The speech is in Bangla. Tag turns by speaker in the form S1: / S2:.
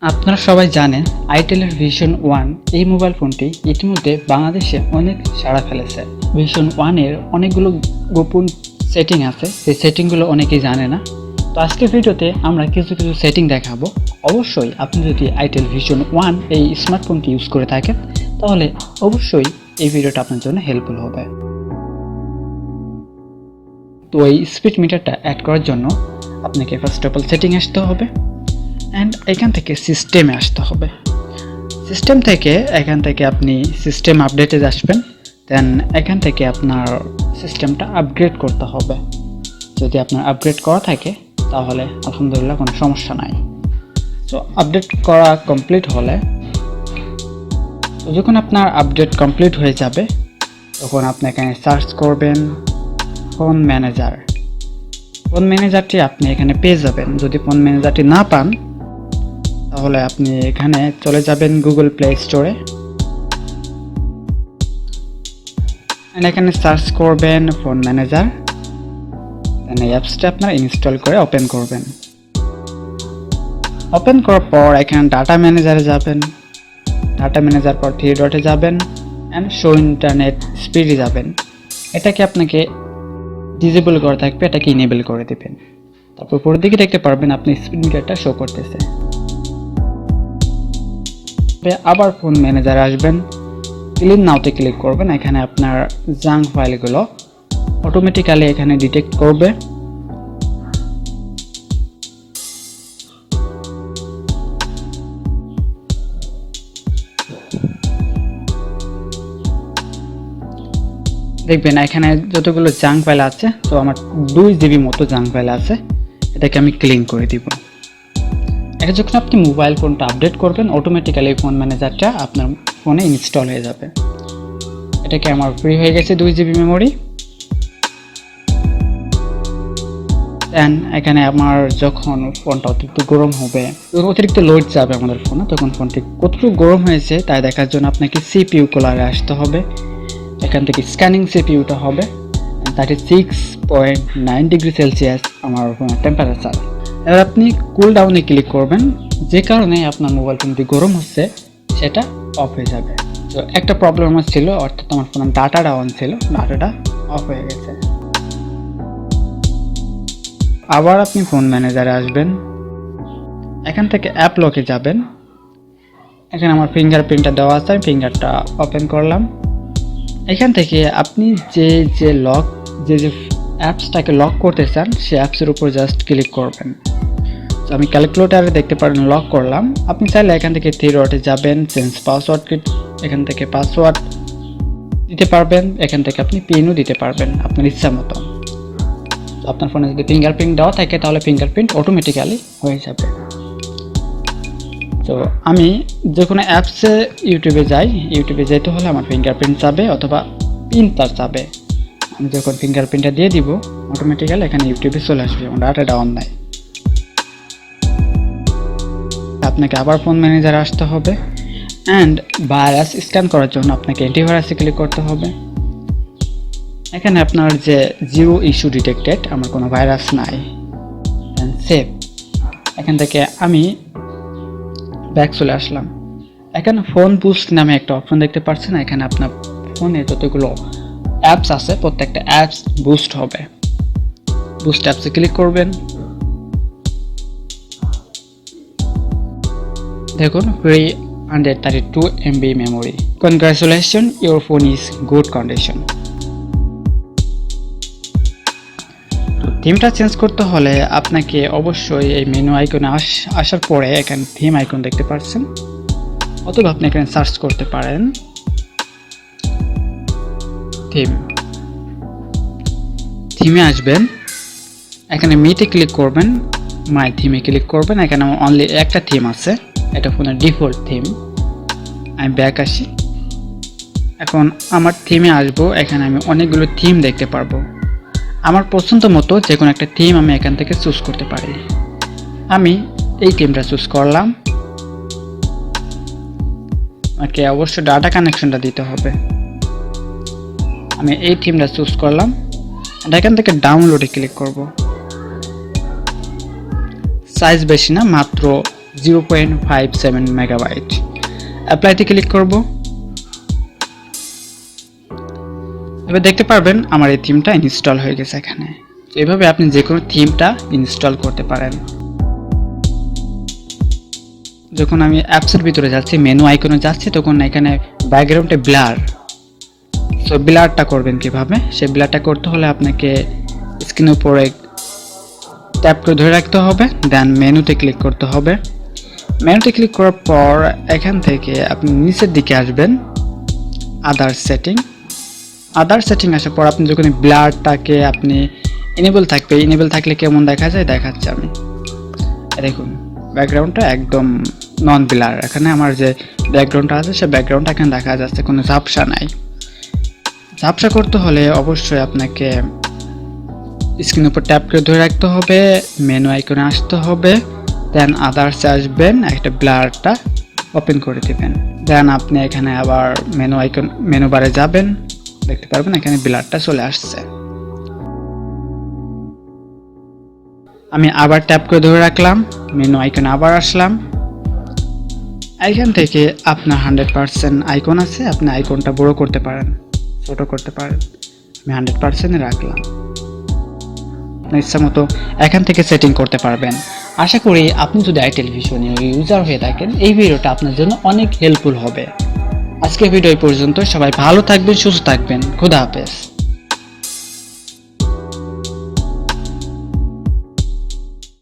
S1: আপনারা সবাই জানেন আইটেলের ভিশন ওয়ান এই মোবাইল ফোনটি ইতিমধ্যে বাংলাদেশে অনেক সাড়া ফেলেছে। ভিশন ওয়ানের অনেকগুলো গোপন সেটিং আছে, সেই সেটিংগুলো অনেকেই জানে না। তো আজকের ভিডিওতে আমরা কিছু সেটিং দেখাবো। অবশ্যই আপনি যদি আইটেল ভিশন ওয়ান এই স্মার্টফোনটি ইউজ করে থাকেন তাহলে অবশ্যই এই ভিডিওটা আপনার জন্য হেল্পফুল হবে। তো এই স্পিড মিটারটা অ্যাড করার জন্য আপনাকে ফার্স্ট অফ অল সেটিং আসতে হবে অ্যান্ড এখান থেকে সিস্টেমে আসতে হবে। সিস্টেম থেকে এখান থেকে আপনি সিস্টেম আপডেটে আসবেন, দেন এখান থেকে আপনার সিস্টেমটা আপগ্রেড করতে হবে। যদি আপনার আপগ্রেড করা থাকে তাহলে আলহামদুলিল্লাহ কোনো সমস্যা নাই। তো আপডেট করা কমপ্লিট হলে যখন আপনার আপডেট কমপ্লিট হয়ে যাবে তখন আপনি এখানে সার্চ করবেন ফোন ম্যানেজার। ফোন ম্যানেজারটি আপনি এখানে পেয়ে যাবেন। যদি ফোন ম্যানেজারটি না পান তাহলে আপনি এখানে চলে যাবেন গুগল প্লে স্টোরে, এখানে সার্চ করবেন ফোন ম্যানেজার, এই অ্যাপসটা আপনারা ইনস্টল করে ওপেন করবেন। ওপেন করার পর এখানে ডাটা ম্যানেজারে যাবেন, ডাটা ম্যানেজার পর 3 ডটে যাবেন অ্যান্ড শো ইন্টারনেট স্পিডে যাবেন। এটাকে আপনাকে ডিসেবল করা থাকবে, এটাকে ইনেবল করে দেবেন। তারপর উপরের দিকে দেখতে পারবেন আপনি স্পিড মিটারটা শো করতেছে। আবার ফোন ম্যানেজারে আসবেন, ক্লিন নাওতে ক্লিক করবেন। এখানে আপনার জাঙ্ক ফাইলগুলো অটোমেটিক্যালি এখানে ডিটেক্ট করবে। দেখবেন এখানে যতগুলো জাঙ্ক ফাইল আছে, তো আমার 2 জিবি মতো জাঙ্ক ফাইল আছে, এটাকে আমি ক্লিন করে দিব। এটা যখন আপনি মোবাইল ফোনটা আপডেট করবেন অটোমেটিক্যালি ফোন ম্যানেজারটা আপনার ফোনে ইনস্টল হয়ে যাবে। এটাকে আমার ফ্রি হয়ে গেছে 2 জিবি মেমোরি। দেন এখানে আমার যখন ফোনটা অতিরিক্ত গরম হবে, অতিরিক্ত লোড যাবে আমাদের ফোনে, তখন ফোনটি কতটুকু গরম হয়েছে তাই দেখার জন্য আপনাকে সিপিইউ কুলারে আসতে হবে। এখান থেকে স্ক্যানিং সিপিইউটা হবে 36.9 ডিগ্রি সেলসিয়াস আমার ফোনের টেম্পারেচার। এবার আপনি কুল ডাউনে ক্লিক করবেন, যে কারণে আপনার মোবাইল ফোনটি গরম হচ্ছে সেটা অফ হয়ে যাবে। তো একটা প্রবলেম আমার ছিল, অর্থাৎ আমার ফোনের ডাটাটা অন ছিল, ডাটাটা অফ হয়ে গেছে। আবার আপনি ফোন ম্যানেজারে আসবেন, এখান থেকে অ্যাপ লকে যাবেন। এখানে আমার ফিঙ্গারপ্রিন্টটা দেওয়া আছে, আমি ফিঙ্গারটা ওপেন করলাম। এখান থেকে আপনি যে লক যে অ্যাপসটাকে লক করতে চান সেই অ্যাপসের উপর জাস্ট ক্লিক করবেন। তো আমি ক্যালকুলেটারে দেখতে পারেন লক করলাম। আপনি চাইলে এখান থেকে 3 ডটে যাবেন, চেঞ্জ পাসওয়ার্ড, এখান থেকে পাসওয়ার্ড দিতে পারবেন, এখান থেকে আপনি পিনও দিতে পারবেন আপনার ইচ্ছা মতো। তো আপনার ফোনে যদি ফিঙ্গারপ্রিন্ট দেওয়া থাকে তাহলে ফিঙ্গারপ্রিন্ট অটোমেটিক্যালি হয়ে যাবে। তো আমি যে কোনো অ্যাপসে ইউটিউবে যাই, ইউটিউবে যেতে হলে আমার ফিঙ্গারপ্রিন্ট চাবে অথবা পিন তার চাবে। আমি যখন ফিঙ্গারপ্রিন্টটা দিয়ে দিব অটোমেটিক্যালি এখানে ইউটিউবে চলে আসবে, আমার ডাটাটা অন নাই। আপনাকে আবার ফোন ম্যানেজারে আসতে হবে অ্যান্ড ভাইরাস স্ক্যান করার জন্য আপনাকে অ্যান্টিভাইরাসে ক্লিক করতে হবে। এখানে আপনার যে 0 ইস্যু ডিটেক্টেড, আমার কোনো ভাইরাস নাই, অ্যান্ড সেভ। এখান থেকে আমি ব্যাক চলে আসলাম। এখানে ফোন বুস্ট নামে একটা অপশন দেখতে পাচ্ছেন, এখানে আপনার ফোনে যতগুলো অ্যাপস আছে প্রত্যেকটা অ্যাপস বুস্ট হবে। বুস্ট অ্যাপসে ক্লিক করবেন, দেখুন free 132 MB memory. Congratulation, your phone is good condition. থিমটা চেঞ্জ করতে হলে আপনাকে অবশ্যই এই মেনু আইকনে আসার পরে এখানে থিম আইকন দেখতে পাচ্ছেন, অথবা আপনি এখানে সার্চ করতে পারেন থিমে আসবেন, এখানে মিটে ক্লিক করবেন, মাই থিমে ক্লিক করবেন। এখানে অনলি একটা থিম আছে, এটা ফোনের ডিফল্ট থিম। আমি ব্যাক আসি, এখন আমার থিমে আসবো। এখানে আমি অনেকগুলো থিম দেখতে পারবো, আমার পছন্দ মতো যে কোনো একটা থিম আমি এখান থেকে চুজ করতে পারি। আমি এই থিমটা চুজ করলাম। আমাকে অবশ্যই ডাটা কানেকশনটা দিতে হবে। আমি এই থিমটা চুজ করলাম, এখান থেকে ডাউনলোডে ক্লিক করব। সাইজ বেশি না, মাত্র 0.57 মেগাবাইট। অ্যাপ্লাইতে ক্লিক করব। এবার দেখতে পারবেন আমার এই থিমটা ইনস্টল হয়ে গেছে এখানে। এভাবে আপনি যে কোনো থিমটা ইনস্টল করতে পারেন। যখন আমি অ্যাপসের ভিতরে যাচ্ছি, মেনু আইকনে যাচ্ছি, তখন এখানে ব্যাকগ্রাউন্ডে ব্লার, সো ব্লারটা করবেন কিভাবে? সেই ব্লারটা করতে হলে আপনাকে স্ক্রিনের উপরে ট্যাপ করে ধরে রাখতে হবে, দেন মেনুতে ক্লিক করতে হবে। মেনুতে ক্লিক করার পর এখান থেকে আপনি নিচের দিকে আসবেন, আদার সেটিং আসার পর আপনি যখন ব্লারটাকে আপনি এনেবল থাকলে কেমন দেখা যায় দেখাচ্ছি আমি। দেখুন ব্যাকগ্রাউন্ডটা একদম নন ব্লার, এখানে আমার যে ব্যাকগ্রাউন্ডটা আছে সে ব্যাকগ্রাউন্ডটা এখানে দেখা যাচ্ছে, কোনো ঝাপসা নাই। ঝাপসা করতে হলে অবশ্যই আপনাকে স্ক্রিনের উপর ট্যাপ করে ধরে রাখতে হবে, মেনু আইকনে আসতে হবে, দেন আদার্সে আসবেন, একটা ব্লারটা ওপেন করে দিবেন। দেন আপনি এখানে আবার মেনু বারে যাবেন, দেখতে পারবেন এখানে ব্লারটা চলে আসছে। আমি আবার ট্যাপ করে ধরে রাখলাম, মেনু আইকনে আবার আসলাম। এখান থেকে আপনার 100% আইকন আছে, আপনি আইকনটা বড় করতে পারেন, ছোট করতে পারেন। আমি 100% রাখলাম। ইচ্ছা মতো এখান থেকে সেটিং করতে পারবেন। আশা করি আপনি যদি iTelevision-এর ইউজার হয়ে থাকেন, এই ভিডিওটা আপনার জন্য অনেক হেল্পফুল হবে। আজকের ভিডিও এই পর্যন্ত। সবাই ভালো থাকবেন, সুস্থ থাকবেন। খোদা হাফেজ।